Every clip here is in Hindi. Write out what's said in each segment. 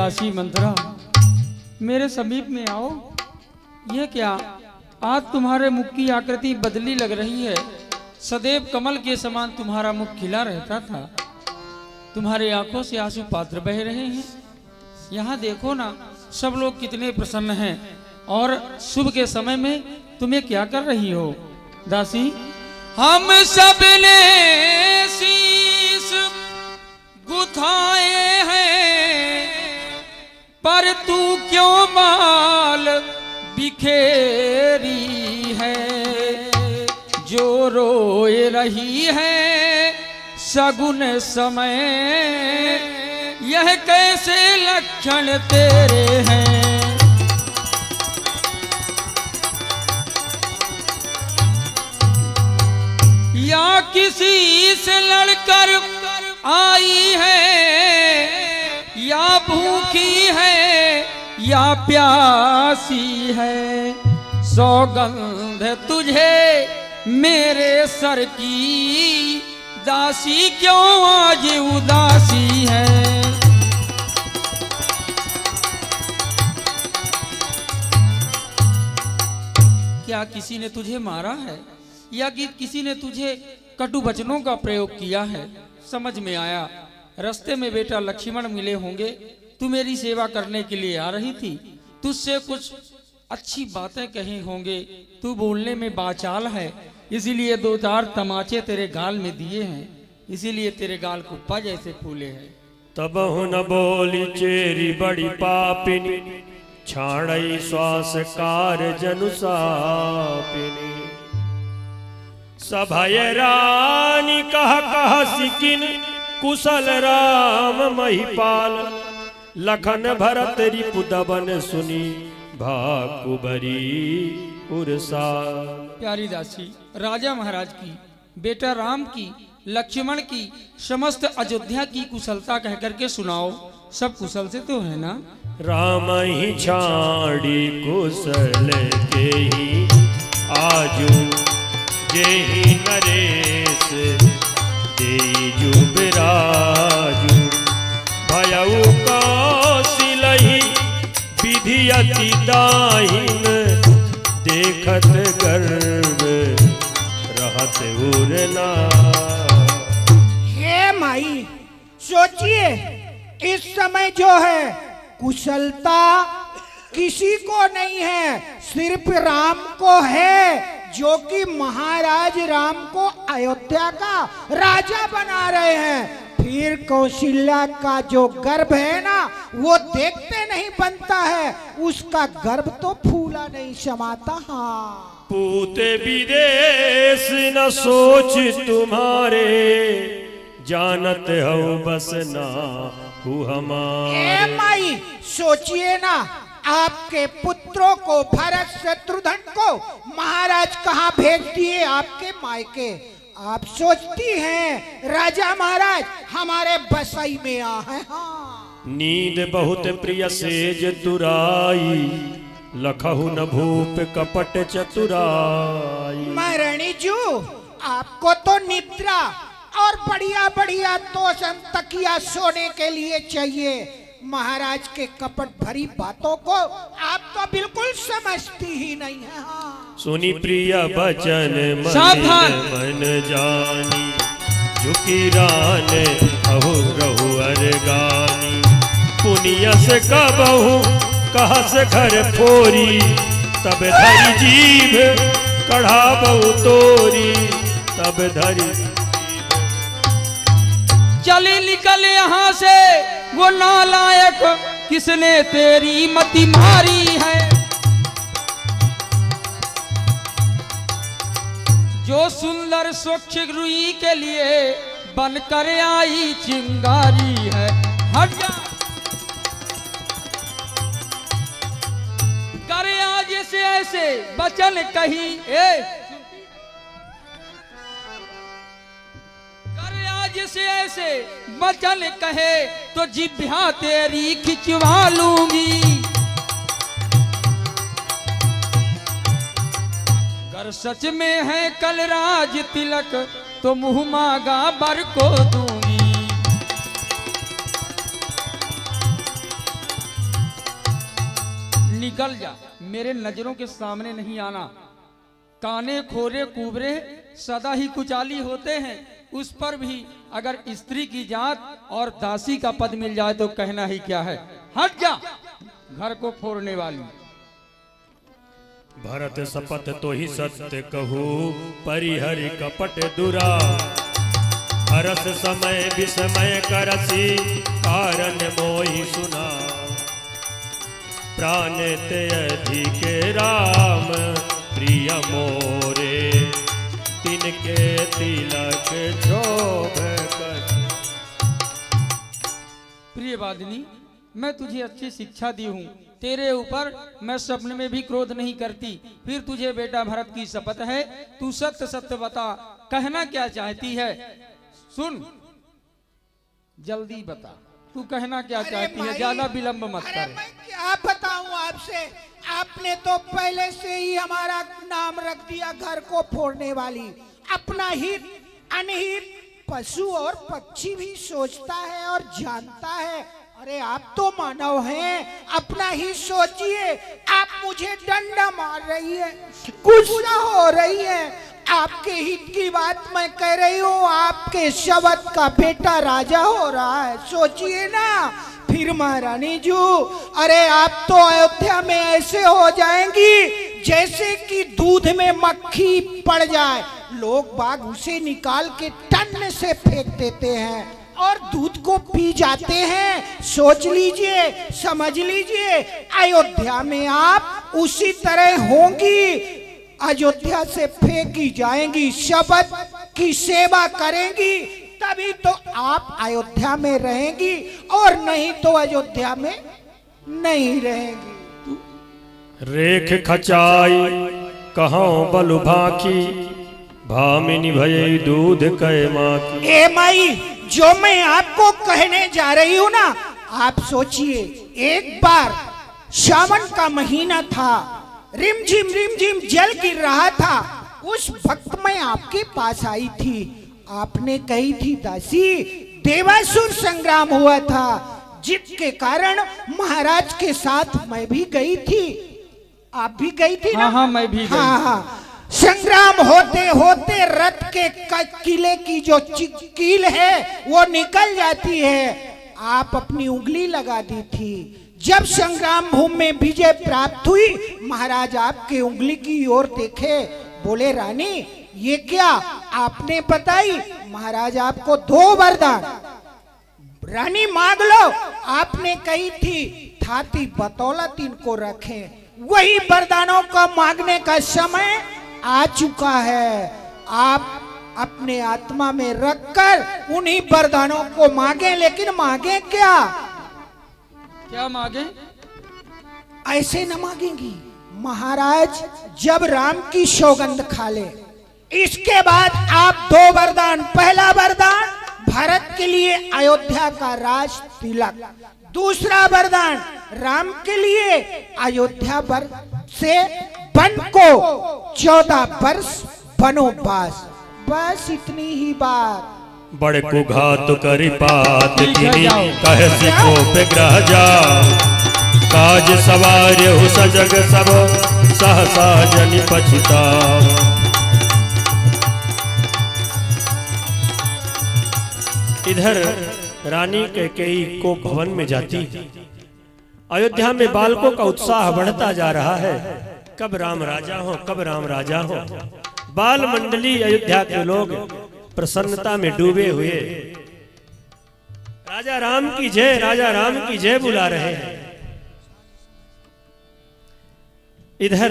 दासी मंत्रा, मेरे समीप में आओ। यह क्या, आज तुम्हारे मुख की आकृति बदली लग रही है। सदैव कमल के समान तुम्हारा मुख खिला रहता था, तुम्हारे आंखों से आंसू पात्र बह रहे हैं। यहाँ देखो ना, सब लोग कितने प्रसन्न हैं, और शुभ के समय में तुम्हें क्या कर रही हो दासी? हम सब ने शीश गुथाए हैं, पर तू क्यों माल बिखेरी है। जो रोए रही है सगुन समय, यह कैसे लक्षण तेरे हैं। या किसी से लड़कर आई है, या भूखी है या प्यासी है। सौगंध तुझे मेरे सर की, दासी क्यों आज उदासी है। क्या किसी ने तुझे मारा है, या कि किसी ने तुझे कटु वचनों का प्रयोग किया है? समझ में आया, रास्ते में बेटा लक्ष्मण मिले होंगे, तू मेरी सेवा करने के लिए आ रही थी, तुझसे कुछ अच्छी बातें कहे होंगे, तू बोलने में बाचाल है, इसीलिए दो चार तमाचे तेरे गाल में दिए हैं, इसीलिए तेरे गाल कुप्पा जैसे फूले हैं। तब न बोली चेरी बड़ी पापिनी, छाड़ई श्वास कार जनुसापिनी। सभय रानी कह सिकिन, कुशल राम महिपाल। लखन भरत रिपुदबन सुनी, भाकुबरी उर्सा। प्यारी दासी, राजा महाराज की, बेटा राम की, लक्ष्मण की, समस्त अयोध्या की कुशलता कह करके सुनाओ। सब कुशल से तो है ना? राम ही छाड़ी कुशल के ही, आजू जेहि नरेश तेजु बिराजू। भयउ कौशिलहि विधि अति दाहिन, देखत गर्व रहत उरना। हे माई, सोचिए इस समय जो है कुशलता किसी को नहीं है, सिर्फ राम को है, जो कि महाराज राम को अयोध्या का राजा बना रहे हैं। फिर कौशल्या का जो गर्भ है ना, वो देखते नहीं बनता है, उसका गर्भ तो फूला नहीं समाता। हाँ, पूते विदेश न सोच तुम्हारे, जानत हो बस ना हु हमारे। माई सोचिए ना, आपके पुत्रों को, भरत शत्रुघ्न को महाराज कहाँ भेज दिए आपके मायके। आप सोचती हैं राजा महाराज हमारे बसई में आ है। हाँ, नींद बहुत प्रिय सेज दुराई, लखहु न भूप कपट चतुराई। महारानी जू, आपको तो निद्रा और बढ़िया बढ़िया तोशन तकिया सोने के लिए चाहिए। महाराज के कपट भरी बातों को आप तो बिल्कुल समझती ही नहीं है। हाँ, सुनी प्रिय बचन मन जानी, झुकी रान अहु रहु अरगानी। पुनिय से कबहु कहस घर फोरी, तब धरी जीभ कढ़ाबहु तोरी। तब धरी चली निकल यहाँ से वो नालायक, किसने तेरी मति मारी है। जो सुंदर स्वच्छ रुई के लिए बनकर आई चिंगारी है। हट जा, करे आज से ऐसे बचन कही, से ऐसे बचन कहे तो जिभ्या तेरी खिंचवा लूंगी। अगर सच में है कल राज तिलक तो मुंह मांगा बर को दूंगी। निकल जा, मेरे नजरों के सामने नहीं आना। काने खोरे कुबरे सदा ही कुचाली होते हैं, उस पर भी अगर स्त्री की जात और दासी का पद मिल जाए तो कहना ही क्या है। हट जा, घर को फोड़ने वाली। भरत सपत तो ही सत्य कहू, परिहरि कपट दुरा। हरस समय विस्मय करसी, कारण मोहि सुना। प्राण ते अधिके राम, प्रिय मोरे। तिनके तिलक शोभ कर। प्रिय वादिनी, मैं तुझे अच्छी शिक्षा दी हूँ, तेरे ऊपर मैं सपने में भी क्रोध नहीं करती। फिर तुझे बेटा भरत की शपथ है, तू सत्य सत्य बता, कहना क्या चाहती है। सुन, जल्दी बता, तू कहना क्या चाहती है, ज्यादा विलंब मत अरे कर। मैं क्या बताऊं आपसे, आपने तो पहले से ही हमारा नाम रख दिया घर को फोड़ने वाली। अपना हित अनहित पशु और पक्षी भी सोचता है और जानता है। अरे आप तो मानव हैं, अपना ही सोचिए। आप मुझे डंडा मार रही है, गुस्सा हो रही है, आपके हित की बात मैं कह रही हूँ। आपके शब्द का बेटा राजा हो रहा है, सोचिए ना। फिर महारानी जू, अरे आप तो अयोध्या में ऐसे हो जाएंगी जैसे कि दूध में मक्खी पड़ जाए, लोग बाग उसे निकाल के टन से फेंक देते हैं और दूध को पी जाते हैं। सोच लीजिए, समझ लीजिए, अयोध्या में आप उसी तरह होंगी। अयोध्या से फेंकी जाएंगी, शब्द की सेवा करेंगी, तभी तो आप अयोध्या में रहेंगी, और नहीं तो अयोध्या में नहीं रहेंगी। रेख खचाई कहाँ बलु भाखी, भामिनी भय दूध कै माखी। ए माई, जो मैं आपको कहने जा रही हूँ ना, आप सोचिए। एक बार सावन का महीना था, रिमझिम जल गिर रहा था। उस वक्त मैं आपके पास आई थी, आपने कही थी दासी, देवासुर संग्राम हुआ था, जिसके कारण महाराज के साथ मैं भी गई थी। आप भी गई थी ना? हाँ, मैं भी गई। हाँ। संग्राम होते होते रथ के किले की जो कील है वो निकल जाती है। आप अपनी उंगली लगा दी थी। जब संग्राम भूमि में विजय प्राप्त हुई, महाराज आपके उंगली की ओर देखे, बोले रानी ये क्या? आपने बताई। महाराज आपको 2 वरदान, रानी मांग लो, आपने कही थी। थाती बतौलत इनको रखें। वही वरदानों का मांगने का समय आ चुका है। आप अपने आत्मा में रखकर उन्हीं वरदानों को मांगे, लेकिन मांगे क्या? क्या मांगे? ऐसे न मांगेंगी। महाराज जब राम की सौगंध खा ले, इसके बाद आप 2 वरदान। पहला वरदान, भारत के लिए अयोध्या का राज तिलक। दूसरा वरदान, राम के लिए अयोध्या से वन को 14 वर्ष वनवास। बस इतनी ही बात। बड़े को घात करी पात किनी, कहे सिखो पे ग्रह जा। काज सवार हो सजग सब, सहसा जनि पछिता। इधर रानी कैकेयी को भवन में जाती। अयोध्या में बालकों का उत्साह बढ़ता जा रहा है। कब राम राजा हो, कब राम राजा हो। बाल मंडली अयोध्या के लोग प्रसन्नता में डूबे हुए राजा राम की जय, राजा राम की जय बुला रहे हैं। इधर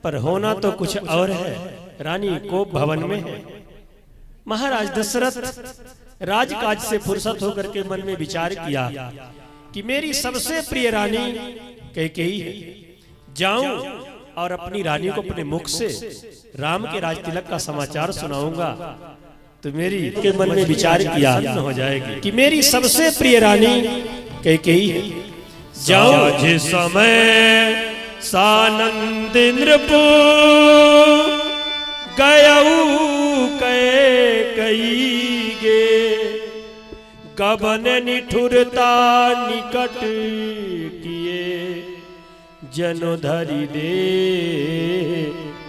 पर होना तो कुछ और है। रानी को भवन में है। महाराज दशरथ राजकाज से फुर्सत होकर के मन में विचार किया कि मेरी सबसे प्रिय रानी कैकेयी है। जाऊं और अपनी रानी को अपने मुख से राम के राज तिलक का समाचार सुनाऊंगा तो मेरी के मन में विचार किया हो जाएगी कि मेरी सबसे प्रिय रानी कैकेयी है। जाऊं जिस समय सानंद नृपु गयऊ कैकेयी गे, गबन निठुरता निकट किए, जनो धरि दे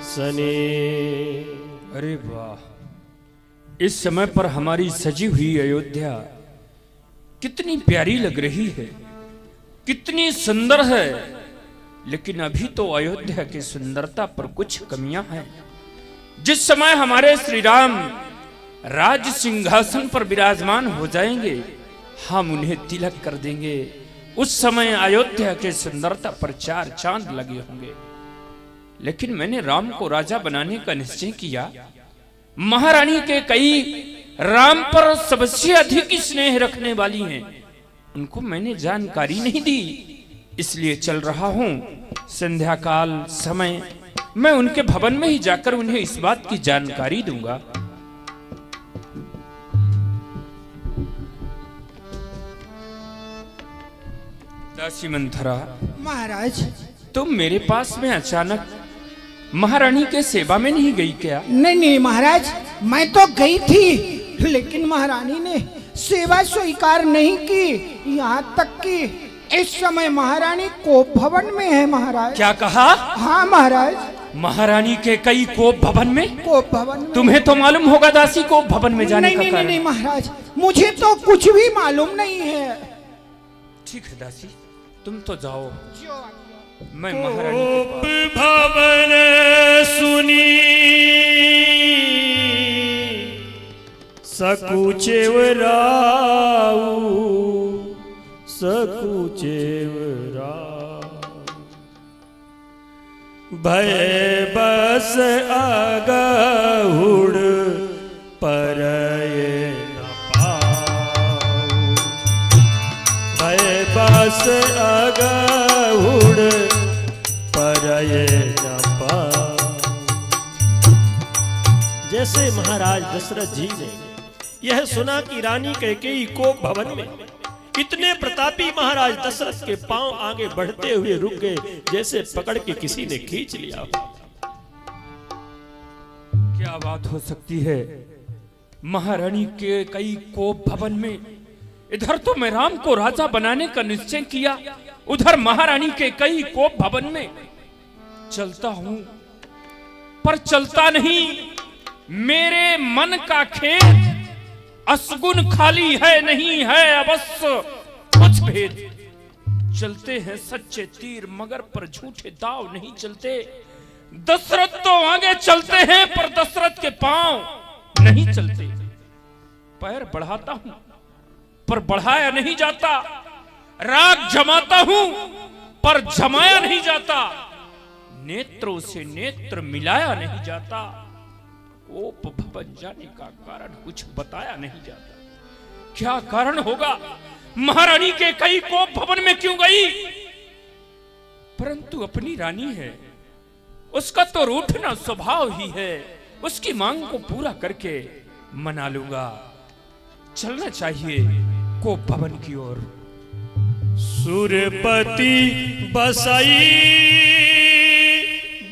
सने। अरे वाह, इस समय पर हमारी सजी हुई अयोध्या कितनी प्यारी लग रही है, कितनी सुंदर है। लेकिन अभी तो अयोध्या की सुंदरता पर कुछ कमियां हैं। जिस समय हमारे श्री राम राज सिंहासन पर विराजमान हो जाएंगे, हम उन्हें तिलक कर देंगे, उस समय अयोध्या के सुंदरता पर चार चांद लगे होंगे। लेकिन मैंने राम को राजा बनाने का निश्चय किया। महारानी के कई राम पर सबसे अधिक स्नेह रखने वाली हैं, उनको मैंने जानकारी नहीं दी, इसलिए चल रहा हूं। संध्या काल समय मैं उनके भवन में ही जाकर उन्हें इस बात की जानकारी दूंगा। दासी मंथरा, महाराज। तुम मेरे पास में अचानक महारानी के सेवा में नहीं गई क्या? नहीं नहीं महाराज, मैं तो गई थी, लेकिन महारानी ने सेवा स्वीकार नहीं की। यहाँ तक कि इस समय महारानी कोप भवन में है महाराज। क्या कहा? हाँ महाराज, महारानी के कई कोप भवन में? कोप भवन में। तुम्हें तो मालूम होगा दासी, कोप भवन में जाने नहीं, का नहीं, कारण? नहीं महाराज, मुझे तो कुछ भी मालूम नहीं है। ठीक है दासी, तुम तो जाओ, जो मैं महारानी के कोप पास। भवन सुनी सकुचेव राऊ, सकुचेव राऊ। भय बस अगहुड़ परये न पाऊ। भय बस अगहुड़ परये न पाऊ। जैसे महाराज दशरथ जी ने यह सुना कि रानी कैकेयी कोप भवन में, इतने प्रतापी महाराज दशरथ के पांव आगे बढ़ते हुए रुक गए, जैसे पकड़ के किसी ने खींच लिया। क्या बात हो सकती है? महारानी के कई कोप भवन में, इधर तो मैं राम को राजा बनाने का निश्चय किया, उधर महारानी के कई कोप भवन में चलता हूं, पर चलता नहीं। मेरे मन का खेत असगुन खाली है, नहीं है अवश्य कुछ भेद। चलते हैं सच्चे तीर, मगर पर झूठे दाव नहीं चलते। दशरथ तो आगे चलते हैं, पर दशरथ के पांव नहीं चलते। पैर बढ़ाता हूं, पर बढ़ाया नहीं जाता। राग जमाता हूं, पर जमाया नहीं जाता। नेत्रों से नेत्र मिलाया नहीं जाता। कोप भवन जाने का कारण कुछ बताया नहीं जाता। क्या कारण होगा? महारानी के कई कोप भवन में क्यों गई? परंतु अपनी रानी है, उसका तो रूठना स्वभाव ही है। उसकी मांग को पूरा करके मना लूंगा। चलना चाहिए कोप भवन की ओर। सुरपति बसई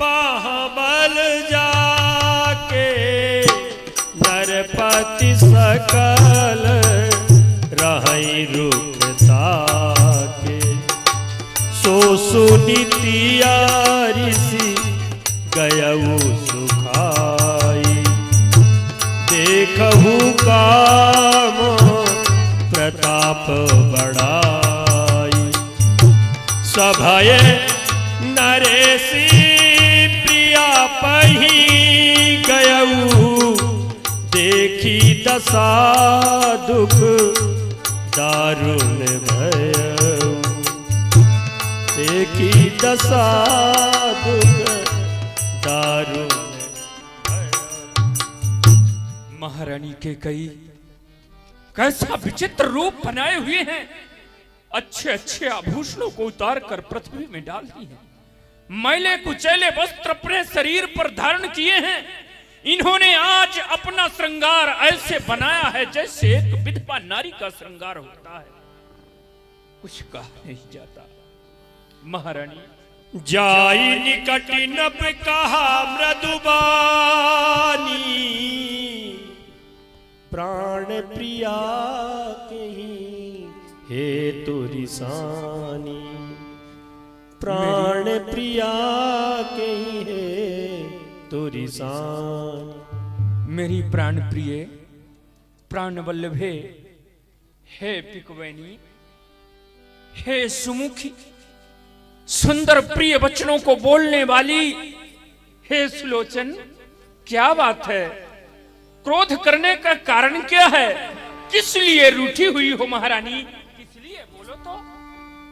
बाहबल जाके, नरपति सकल रहई रुखता के। सो सुनीतिया ऋषि गयऊ सुखाई, देखहु काम प्रताप बढ़ाई। सभय नरेशी प्रिया पही गयऊ, देखी दशा दुख दारुण भयऊ। देखी दशा दुख दारुण भयऊ। महारानी के कई कैसा विचित्र रूप बनाए हुए हैं। अच्छे अच्छे आभूषणों को उतार कर पृथ्वी में डाल दी है। मैले कुचैले वस्त्र अपने शरीर पर धारण किए हैं। इन्होंने आज अपना श्रृंगार ऐसे बनाया है जैसे एक विधवा नारी का श्रृंगार होता है। कुछ कहा नहीं जाता। महारानी जाई निकट नभ कहा मृदुबानी, प्राण प्रिया कहीं हे तुरिसानी। प्राण प्रिया के ही है तोरी शान। मेरी प्राण प्रिय प्राण वल्लभे, हे पिकवैनी, हे सुमुखी, सुंदर प्रिय वचनों को बोलने वाली, हे सुलोचन, क्या बात है? क्रोध करने का कारण क्या है? किस लिए रूठी हुई हो महारानी? किस लिए बोलो तो।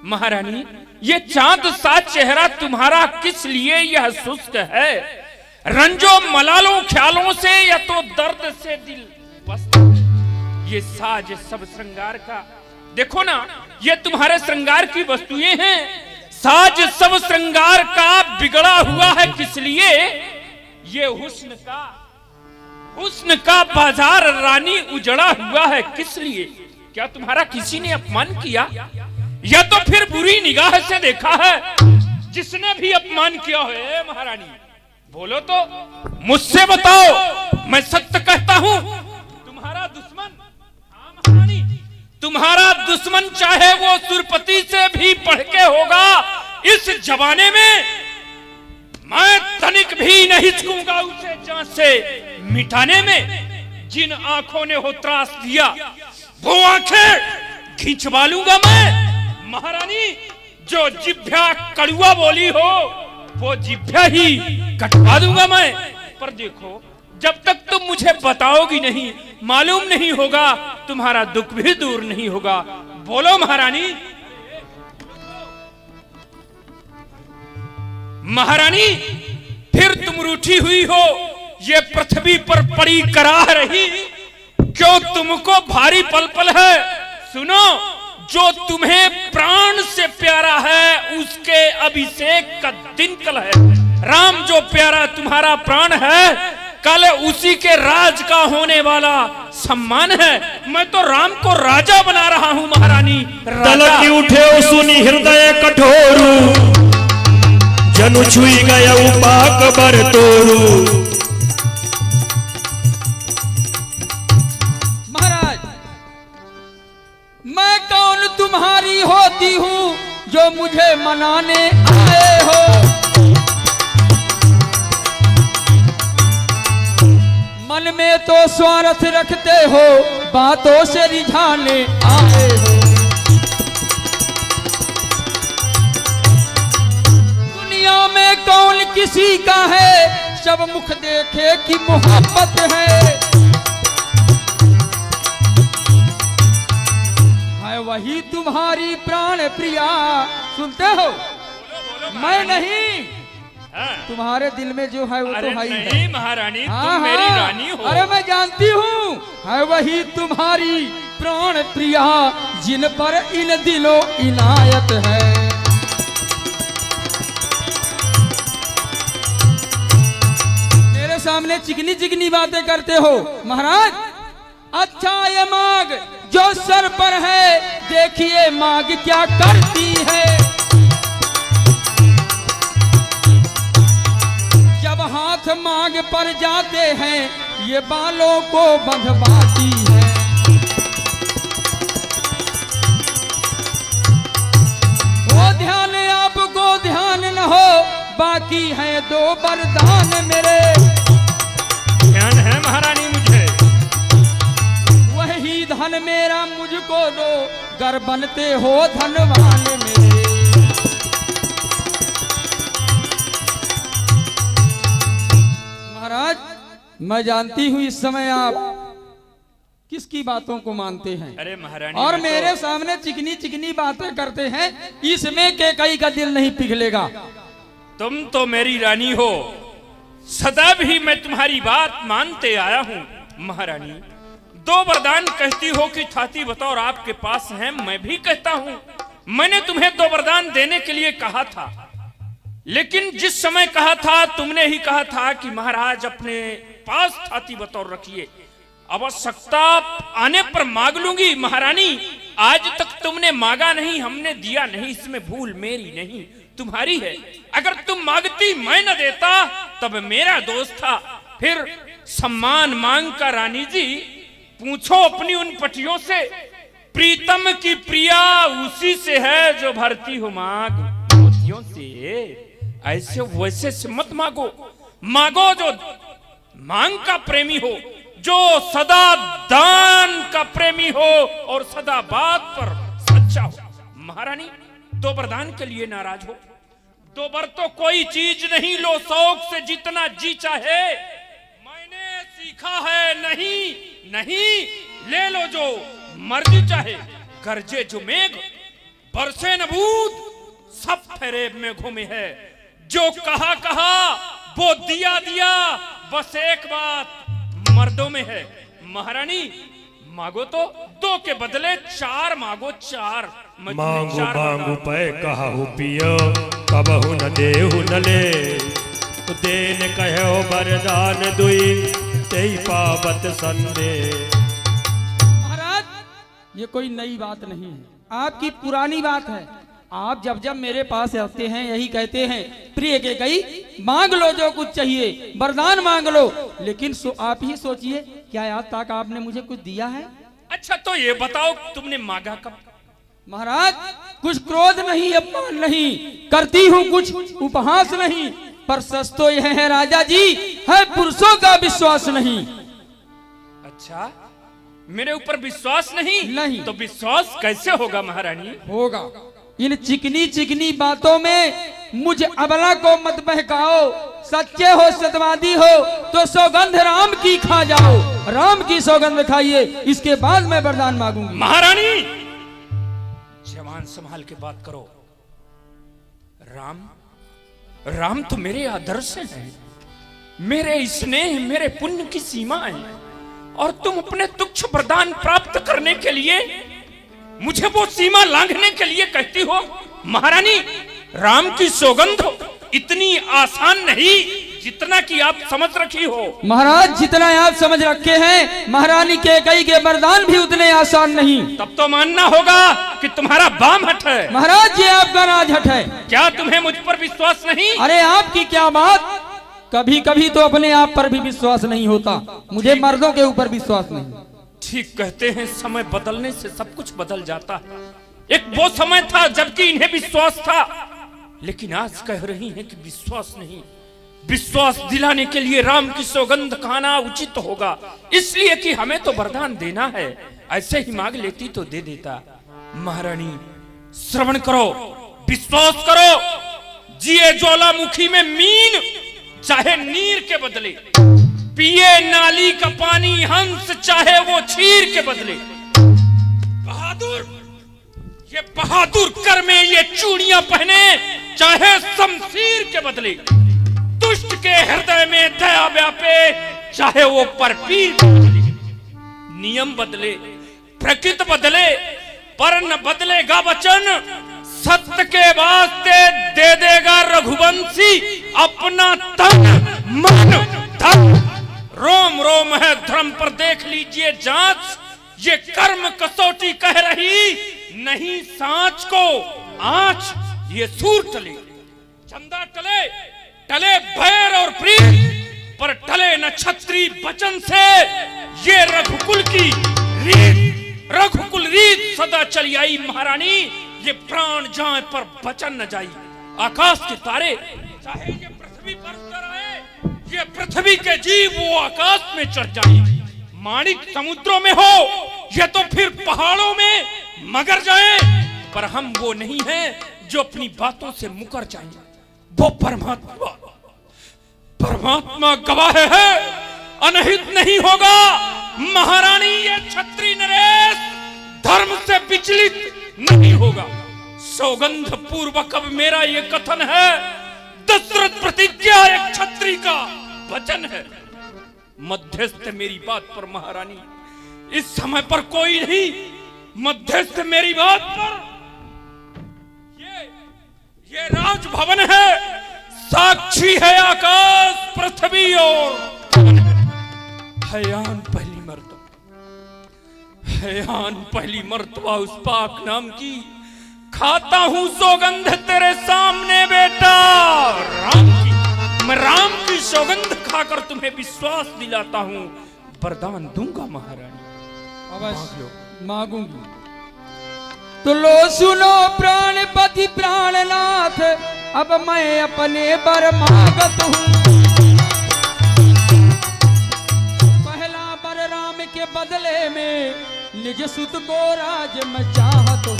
महारानी, ये चांद सा चेहरा तुम्हारा किस लिए यह शुष्क है? रंजो मलालों ख्यालों से या तो दर्द से दिल बस? ये साज सब श्रृंगार का देखो ना, ये तुम्हारे श्रृंगार की वस्तुएं हैं। साज सब श्रृंगार का बिगड़ा हुआ है किस लिए? ये हुस्न का बाजार रानी उजड़ा हुआ है किस लिए? क्या तुम्हारा किसी ने अपमान किया, या तो फिर बुरी निगाह से देखा है? जिसने भी अपमान किया है महारानी, बोलो तो, मुझसे बताओ, मैं सत्य कहता हूं। तुम्हारा दुश्मन, हाँ महारानी, तुम्हारा दुश्मन चाहे वो सुरपति से भी बढ़ के होगा, इस जमाने में मैं तनिक भी नहीं चूकूंगा उसे जांच से मिटाने में। जिन आंखों ने हो त्रास दिया, वो आंखें खिंचवा लूंगा मैं। महारानी, जो जिभ्या कड़ुआ बोली हो, वो जिभ्या ही कटवा दूंगा मैं। पर देखो, जब तक तुम मुझे बताओगी नहीं, मालूम नहीं होगा, तुम्हारा दुख भी दूर नहीं होगा। बोलो महारानी। महारानी, फिर तुम रूठी हुई हो, ये पृथ्वी पर पड़ी कराह रही, क्यों तुमको भारी पल पल है? सुनो, जो तुम्हें प्राण से प्यारा है, उसके अभिषेक का दिन कल है। राम जो प्यारा तुम्हारा प्राण है, कल उसी के राज का होने वाला सम्मान है। मैं तो राम को राजा बना रहा हूं महारानी। तलक उठे सुनी हृदय कठोरू, जनु छुई गया पाक बर तोरू। महाराज, मैं कौन तुम्हारी होती हूँ जो मुझे मनाने आए हो? मन में तो स्वार्थ रखते हो, बातों से रिझाने आए हो। दुनिया में कौन किसी का है, सब मुख देखे कि मोहब्बत है वही तुम्हारी प्राण प्रिया। सुनते हो? मैं नहीं, तुम्हारे दिल में जो है वो तो है ही नहीं महारानी, हाँ, तुम मेरी रानी हो। अरे मैं जानती हूँ, है वही तुम्हारी प्राण प्रिया, जिन पर इन दिलों इनायत है। मेरे सामने चिकनी चिकनी बातें करते हो महाराज। अच्छा, ये मांग जो सर पर है, देखिए मांग क्या करती है। जब हाथ मांग पर जाते हैं, ये बालों को बंधवाती है। वो ध्यान आपको ध्यान न हो, बाकी है दो वरदान मेरे। ध्यान है महारानी मुझे, वही धन मेरा मुझको दो, गर बनते हो धनवान मेरे। महाराज, मैं जानती हूँ इस समय आप किसकी बातों को मानते हैं। अरे महारानी, और मेरे सामने चिकनी चिकनी बातें करते हैं, इसमें केकई का दिल नहीं पिघलेगा। तुम तो मेरी रानी हो, सदा भी मैं तुम्हारी बात मानते आया हूँ। महारानी, दो वरदान कहती हो कि छाती बतौर आपके पास है, मैं भी कहता हूं। मैंने तुम्हें दो वरदान देने के लिए कहा था, लेकिन जिस समय कहा था, तुमने ही कहा था कि महाराज अपने पास छाती बतौर रखिए, आवश्यकता आने पर मांग लूंगी। महारानी, आज तक तुमने मांगा नहीं, हमने दिया नहीं, इसमें भूल मेरी नहीं तुम्हारी है। अगर तुम मांगती मैं न देता, तब मेरा दोष था। फिर सम्मान मांग कर रानी जी पूछो अपनी उन पटियों से, प्रीतम की प्रिया उसी से है जो भरती हो मांग मोतियों से। ऐसे वैसे से मत मांगो, मांगो जो मांग का प्रेमी हो, जो सदा दान का प्रेमी हो और सदा बात पर सच्चा हो। महारानी, दो वरदान के लिए नाराज हो? दो बर तो कोई चीज नहीं, लो शौक से जितना जी चाहे। मैंने सीखा है नहीं नहीं, ले लो जो मर्जी चाहे। गरजे जो मेघ बरसे न बूंद, सब फेरेब में घूमे है। जो कहा कहा वो दिया दिया, बस एक बात मर्दों में है। महारानी, मांगो तो दो के बदले चार मांगो, चार। मांगू मांगू पै कहु पियो, कबहु न देहु न ले। देन कहो वरदान दुई, तेई पावत संदेह। महाराज, ये कोई नई बात नहीं है, आपकी पुरानी बात है। आप जब जब मेरे पास आते हैं यही कहते हैं, प्रिय के कई मांग लो जो कुछ चाहिए, वरदान मांग लो। लेकिन आप ही सोचिए, क्या आज तक आपने मुझे कुछ दिया है? अच्छा तो ये बताओ, तुमने मांगा कब? महाराज, कुछ क्रोध नहीं, अपमान नहीं करती हूँ, कुछ उपहास नहीं, पर सच तो यह है राजा जी, है पुरुषों का विश्वास नहीं। अच्छा, मेरे ऊपर विश्वास नहीं? नहीं तो विश्वास कैसे होगा महारानी? होगा। इन चिकनी चिकनी बातों में मुझ अबला को मत बहकाओ। सच्चे हो, सत्यवादी हो तो सौगंध राम की खा जाओ, राम की सौगंध खाइए, इसके बाद मैं वरदान मांगूंगी। महारानी, जवान संभाल के बात करो। राम तो मेरे आदर्श हैं, मेरे स्नेह, मेरे पुण्य की सीमा है, और तुम अपने तुच्छ वरदान प्राप्त करने के लिए मुझे वो सीमा लांघने के लिए कहती हो? महारानी, राम की सौगंध इतनी आसान नहीं जितना कि आप समझ रखी हो। महाराज, जितना आप समझ रखे हैं, महारानी के कई के वरदान भी उतने आसान नहीं। तब तो मानना होगा कि तुम्हारा बाम हट है। महाराज, ये आपका राज हट है। क्या तुम्हें मुझ पर विश्वास नहीं? अरे आपकी क्या बात, कभी कभी तो अपने आप पर भी विश्वास नहीं होता, मुझे मर्दों के ऊपर विश्वास नहीं। ठीक कहते हैं, समय बदलने से सब कुछ बदल जाता है। एक वो समय था जबकि इन्हें विश्वास था, लेकिन आज कह रही हैं कि विश्वास नहीं। विश्वास दिलाने के लिए राम की सौगंध खाना उचित होगा, इसलिए कि हमें तो वरदान देना है। ऐसे ही मांग लेती तो दे देता। महारानी, श्रवण करो, विश्वास करो। जिए ज्वालामुखी में मीन, चाहे नीर के बदले, पिए नाली का पानी हंस, चाहे वो चीर के बदले। बहादुर, ये बहादुर कर में ये चूड़ियां पहने, चाहे शमशीर के बदले। दुष्ट के हृदय में दया व्यापे, चाहे वो पर पीर के बदले। नियम बदले, प्रकृति बदले, पर न बदलेगा वचन। सत्य के वास्ते दे देगा रघुवंशी अपना तन मन धन। रोम रोम है धर्म पर देख लीजिए जांच, ये कर्म कसौटी कह रही नहीं सांच को आंच। ये सूर टले, चंदा टले, टले बैर और प्रीत, पर टले न क्षत्रिय वचन से। ये रघुकुल की रीत, रघुकुल रीत सदा चली आई। महारानी, ये प्राण जाए पर वचन न जाई। आकाश के तारे चाहे ये पृथ्वी पर उतर आए, ये पृथ्वी के जीव वो आकाश में चढ़ जाए। माणिक समुद्रों में हो, ये तो फिर पहाड़ों में मगर जाए, पर हम वो नहीं हैं जो अपनी बातों से मुकर जाएं। वो परमात्मा, परमात्मा गवाह है, अनहित नहीं होगा। महारानी, ये क्षत्रिय नरेश धर्म से विचलित नहीं होगा। सौगंध पूर्वक अब मेरा ये कथन है, दशरथ प्रतिज्ञा एक क्षत्रिय का वचन है। मध्यस्थ मेरी बात पर महारानी, इस समय पर कोई नहीं। मध्यस्थ मेरी बात पर ये राजभवन है, साक्षी है आकाश पृथ्वी और हयान पहली मर्तबा, हयान पहली मर्तबा उस पाक नाम की खाता हूं सौगंध तेरे सामने बेटा राम की। मैं राम की सौगंध खाकर तुम्हें विश्वास दिलाता हूं, वरदान दूंगा महारानी। अवश्य मांगूंगी। तो लो सुनो प्राणपति प्राणनाथ, अब मैं अपने बर मांगत हूँ। पहला बर राम के बदले में निज सुत को राज में चाहत हूँ।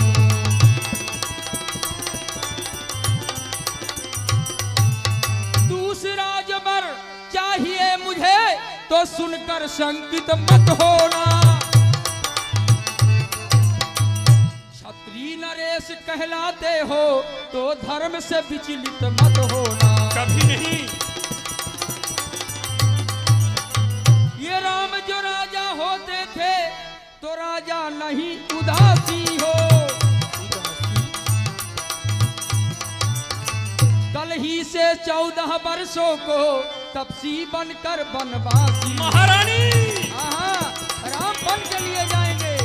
दूसरा जबर चाहिए मुझे तो सुनकर शंकित मत होना। क्षत्रिय नरेश कहलाते हो तो धर्म से विचलित मत होना। कभी नहीं। ये राम जो राजा होते थे तो राजा नहीं उदासी हो। कल ही से 14 वर्षों को तपसी बनकर बनवासी। महारानी हाँ, राम बन के लिए जाएंगे।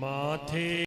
माथे